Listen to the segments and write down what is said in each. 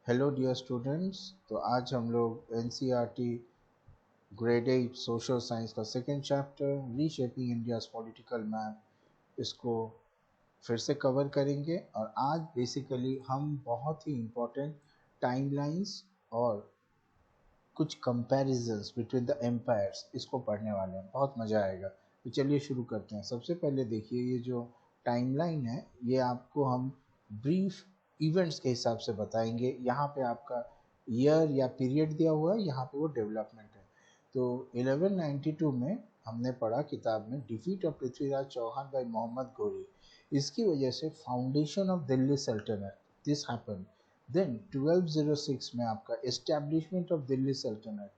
Hello dear students. तो आज हम लोग एनसीईआरटी ग्रेड 8 सोशल साइंस का second chapter reshaping India's political map इसको फिर से कवर करेंगे। और आज बेसिकली हम बहुत ही इम्पोर्टेंट टाइमलाइंस और कुछ कंपैरिजंस बिटवीन द एम्पायर्स इसको पढ़ने वाले हैं। बहुत मज़ा आएगा। तो चलिए शुरू करते हैं। सबसे पहले देखिए, ये जो टाइमलाइन है ये आपको हम ब्रीफ इवेंट्स के हिसाब से बताएंगे। यहाँ पे आपका ईयर या पीरियड दिया हुआ है, यहाँ पे वो डेवलपमेंट है। तो 1192 में हमने पढ़ा किताब में defeat of Prithviraj Chauhan by Muhammad Ghori. इसकी वजह से फाउंडेशन ऑफ दिल्ली सल्तनत दिस हैपन। देन 1206 में आपका एस्टेब्लिशमेंट ऑफ दिल्ली सल्तनत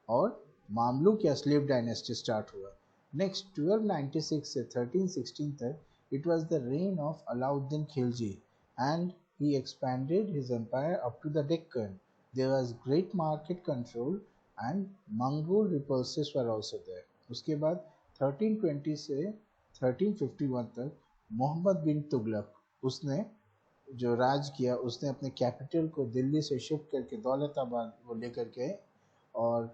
और मामलुक या स्लेव डायनेस्टी स्टार्ट हुआ। नेक्स्ट 1296 से 1316 तक it was the rain of Alauddin Khilji and he expanded his empire up to the Deccan. There was great market control and Mongol repulses were also there. उसके बाद 1320 से 1351 तक मोहम्मद बिन तुगलक उसने जो राज किया, उसने अपने कैपिटल को दिल्ली से शिफ्ट करके दौलताबाद वो लेकर गए और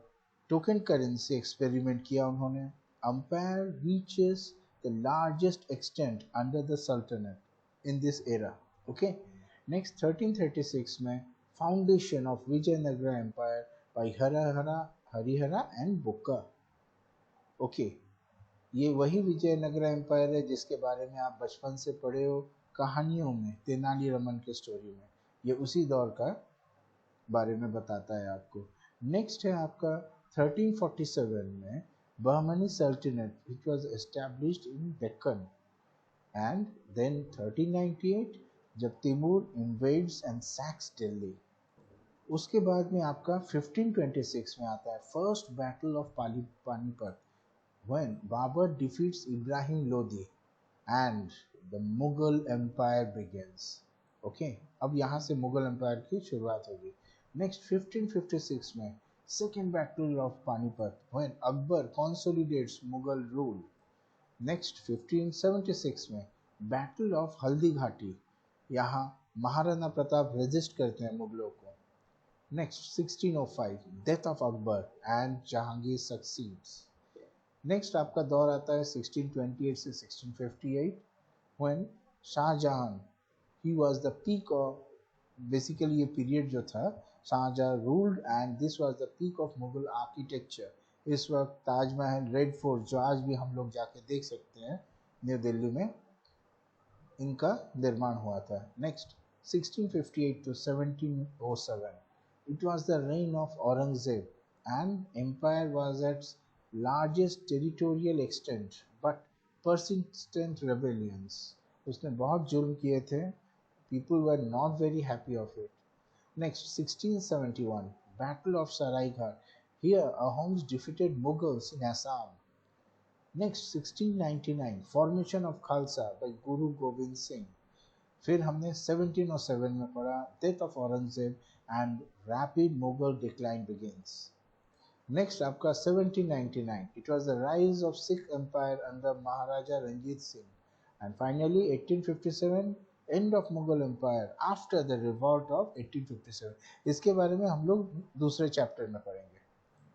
टोकन करेंसी एक्सपेरिमेंट किया उन्होंने। Empire reaches the largest extent under the सल्तनत in this era. Okay. Next 1336 में foundation of Vijayanagara empire by Harihara and Bukka. Okay. ये वही विजयनगरा एम्पायर है जिसके बारे में आप बचपन से पढ़े हो कहानियों में, तेनाली रमन के स्टोरी में। ये उसी दौर का बारे में बताता है आपको। नेक्स्ट है आपका 1347 में बहमनी सल्तनत which was established in Deccan. And then 1398 जब Timur invades and sacks Delhi. उसके बाद में आपका 1526 में आता है first battle of Panipat when Babur defeats Ibrahim Lodi and the Mughal Empire begins. Okay, अब यहाँ से मुगल एम्पायर की शुरुआत होगी। नेक्स्ट 1556 में second battle of Panipat when Akbar consolidates Mughal rule. Next 1576 में बैटल ऑफ हल्दी घाटी, यहाँ महाराणा प्रताप रेजिस्ट करते हैं मुगलों को। Next 1605 death of Akbar and Jahangir succeeds. Next आपका दौर आता है 1628 से 1658 when Shahjahan he was the peak of basically ये पीरियड जो था Shahjahan ruled and this was the peak of Mughal architecture. इस वक्त ताजमहल, रेड फोर्ट जो आज भी हम लोग जाके देख सकते हैं न्यू दिल्ली में, इनका निर्माण हुआ था। Next 1658 to 1707 it was the reign of Aurangzeb and empire was at largest territorial extent but persistent rebellions। उसने बहुत जुल्म किए थे, people were not very happy of it। Next 1671 battle of Saraighat, here Ahoms defeated Mughals in Assam। Next 1699 formation of Khalsa by Guru Gobind Singh. फिर हमने 1707 में पढ़ा death of Aurangzeb and rapid Mughal decline begins. Next आपका 1799 it was the rise of Sikh empire under Maharaja Ranjit Singh. And finally 1857 end of Mughal empire after the revolt of 1857। इसके बारे में हम लोग दूसरे चैप्टर में पढ़ेंगे।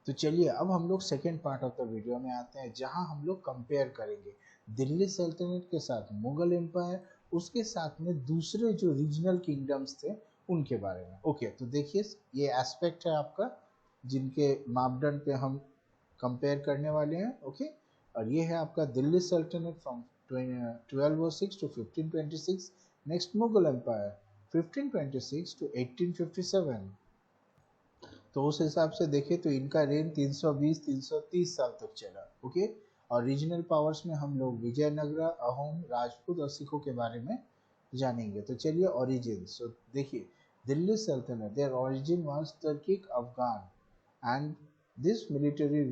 तो चलिए अब हम लोग second part of the video में आते हैं, जहां हम लोग कंपेयर करेंगे दिल्ली सल्तनत के साथ मुगल एम्पायर, उसके साथ में दूसरे जो रीजनल किंगडम्स थे उनके बारे में। ओके, तो देखिए ये एस्पेक्ट है आपका जिनके मापदंड पे हम कंपेयर करने वाले हैं। ओके, और ये है आपका दिल्ली सल्तनत from 1206 to 1526। Next Mughal empire 1526 to 1857। तो उस हिसाब से देखें तो इनका रेन 320-330 साल तक चला। ओके, और रीजनल पावर्स में हम लोग विजयनगरा, अहोम, राजपूत और सिखों के बारे में जानेंगे। तो चलिए ओरिजिन। सो देखिए, दिल्ली सल्तनत their origin was Turkic Afghan and this military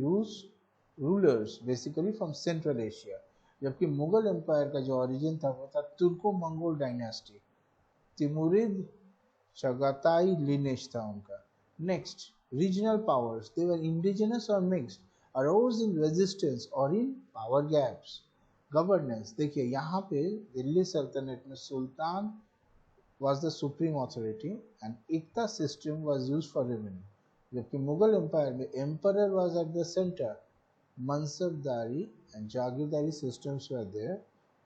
rulers basically from Central Asia. जबकि मुगल एम्पायर का जो ओरिजिन था वो था Turko Mongol dynasty, Timurid Chagatai lineage था उनका। Next, regional powers, they were indigenous or mixed, arose in resistance or in power gaps। Governance देखिए, यहाँ पे दिल्ली सल्तनत में सुल्तान was the supreme authority and Ikta system was used for revenue. जबकि Mughal empire में emperor was at the center, mansabdari and jagirdari systems were there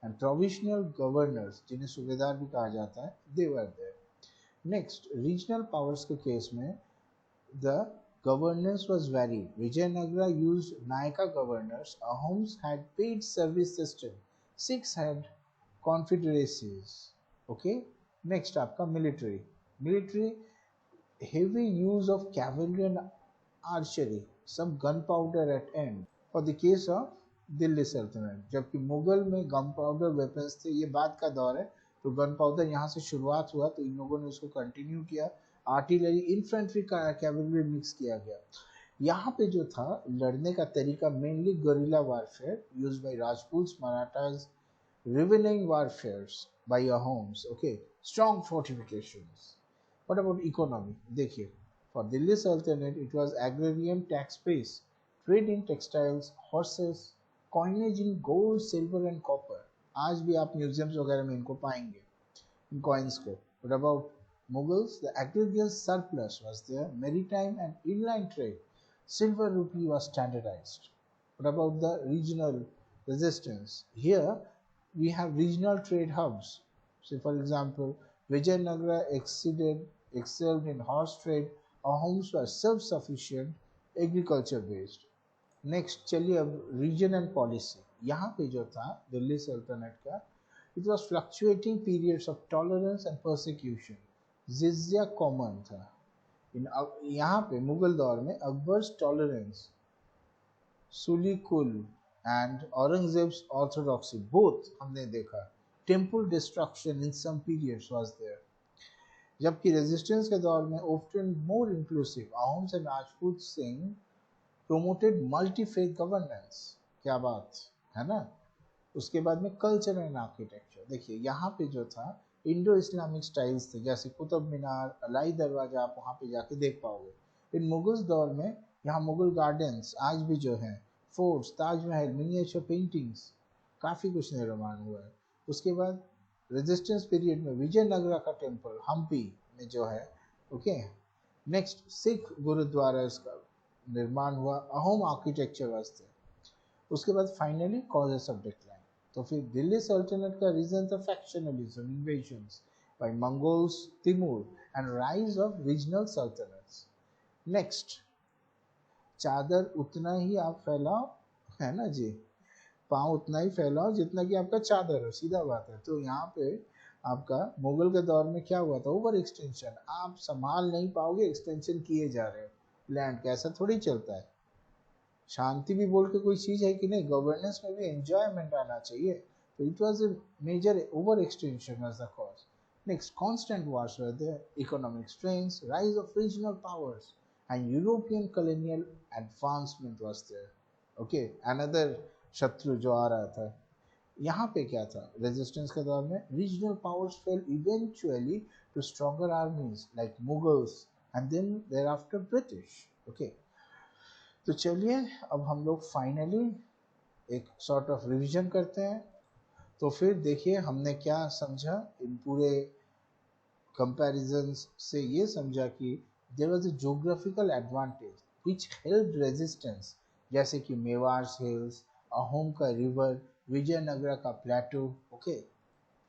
and provisional governors जिन्हें सूबेदार भी कहा जाता है they were there. Next, regional powers के case में the governance was varied. Vijayanagara used Nayaka governors. Ahoms had paid service system. Sikhs had confederacies. Okay. Next आपका military. Military heavy use of cavalry and archery. Some gunpowder at end. For the case of Delhi सल्तनत, जबकि मुगल में gun powder weapons थे, ये बाद का दौर है, तो गन पाउडर यहाँ से शुरुआत हुआ तो इन लोगों ने उसको कंटिन्यू किया, आर्टिलरी इन्फेंट्री का कैवलरी मिक्स किया गया. यहाँ पे जो था लड़ने का तरीका mainly guerrilla warfare used by Rajputs, Marathas, riverine warfares by Ahoms, okay, strong fortifications. What about economy? देखिए, for Delhi Sultanate it was agrarian tax base, trade in textiles, horses, coinage in gold, silver and copper. आज भी आप museums वगैरह में इनको पाएंगे, इन coins को. What about Mughals? The agrarian surplus was there, maritime and inland trade. Silver rupee was standardized. What about the regional resistance? Here we have regional trade hubs. So, for example, Vijayanagara excelled in horse trade. Our homes were self-sufficient, agriculture based. Next, चलिए अब region and policy. यहाँ पे जो था दिल्ली सल्तनत का, it was fluctuating periods of tolerance and persecution. जिज़्या common था. यहाँ पे मुगल दौर में अकबर्स टॉलरेंस, सुलीकुल and Aurangzeb's orthodoxy both हमने देखा. Temple destruction in some periods was there. जबकि रेजिस्टेंस के दौर में often more inclusive, Ahoms and Rajput Singh promoted multi-faith governance. क्या बात है ना. उसके बाद में कल्चर एंड आर्किटेक्चर. देखिए यहाँ पे जो था इंडो इस्लामिक स्टाइल्स थे, जैसे कुतुब मीनार, अलाई दरवाजा, आप वहाँ पे जाके देख पाओगे. इन मुगल दौर में यहाँ मुगल गार्डन्स आज भी जो हैं, फोर्ट्स, ताजमहल, मिनिएचर पेंटिंग्स, काफ़ी कुछ निर्माण हुआ है. उसके बाद रेजिस्टेंस पीरियड में विजयनगरा का टेम्पल हम्पी में जो है, ओके. नेक्स्ट सिख गुरुद्वारा का निर्माण हुआ, अहोम आर्किटेक्चर वास्ते. उसके बाद फाइनली कॉजेस ऑफ डिक्लाइन. तो फिर दिल्ली सल्तनत का रीजन था factionalism, invasions by Mongols, Timur and rise of regional sultanates. Next, चादर उतना ही आप फैलाओ, है ना जी, पाँव उतना ही फैलाओ जितना कि आपका चादर हो, सीधा बात है. तो यहाँ पे आपका मुगल के दौर में क्या हुआ था, ओवर एक्सटेंशन. आप संभाल नहीं पाओगे, एक्सटेंशन किए जा रहे हो लैंड का, ऐसा थोड़ी चलता है. शांति भी बोल के कोई चीज़ है कि नहीं, गवर्नेंस में भी एंजॉयमेंट आना चाहिए. तो it was a major over extension as the cause. Next, constant wars were there, economic strengths, rise of regional powers and European colonial advancement was there. Okay, another शत्रु जो आ रहा था. यहाँ पे क्या था, रेजिस्टेंस के दौर में regional powers fell eventually to stronger armies like Mughals and then thereafter British. Okay, तो चलिए अब हम लोग फाइनली एक सॉर्ट ऑफ रिवीजन करते हैं. तो फिर देखिए हमने क्या समझा इन पूरे कंपैरिजन्स से. ये समझा कि there was a geographical advantage which helped resistance, जैसे कि मेवाड़ हिल्स, अहोम का रिवर, विजयनगरा का प्लेटो. ओके,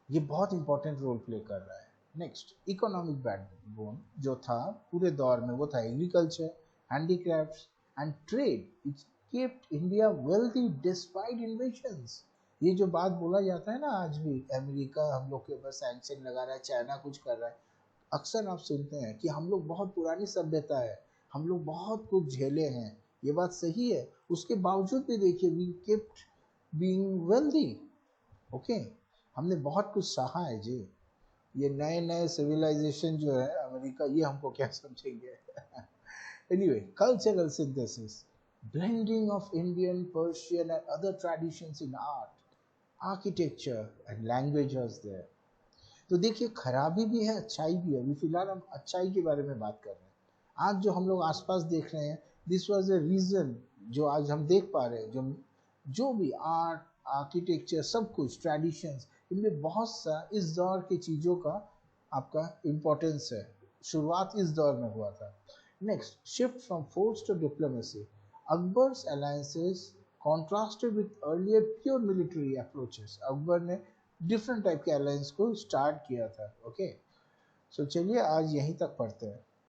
ये बहुत इंपॉर्टेंट रोल प्ले कर रहा है. नेक्स्ट, इकोनॉमिक बैकबोन जो था पूरे दौर में वो था agriculture, handicrafts and trade which kept India wealthy despite invasions. ये जो बात बोला जाता है ना आज भी, अमेरिका हम लोग के ऊपर सैंक्शन लगा रहा है, चाइना कुछ कर रहा है, अक्सर आप सुनते हैं कि हम लोग बहुत पुरानी सभ्यता है, हम लोग बहुत कुछ झेले हैं. ये बात सही है, उसके बावजूद भी देखिए we kept being wealthy. Okay, हमने बहुत कुछ सहा है जी. ये नए नए सिविलाइजेशन जो है अमेरिका, ये हमको क्या समझेंगे. Anyway, cultural synthesis, blending of Indian, Persian and other traditions in art, architecture and language was there. तो देखिए खराबी भी है, अच्छाई भी है. अभी फिलहाल हम अच्छाई के बारे में बात कर रहे हैं. आज जो हम लोग आसपास देख रहे हैं, दिस वाज अ रीज़न जो आज हम देख पा रहे हैं. जो भी आर्ट, आर्किटेक्चर, सब कुछ ट्रेडिशंस, इनमें बहुत सा इस दौर की चीज़ों का आपका इम्पोर्टेंस है, शुरुआत इस दौर में हुआ था। Next, shift from force to diplomacy. Akbar's alliances contrasted with earlier pure military approaches. Akbar ने डिफरेंट टाइप के अलायंस को स्टार्ट किया था। ओके, सो चलिए आज यहीं तक पढ़ते हैं।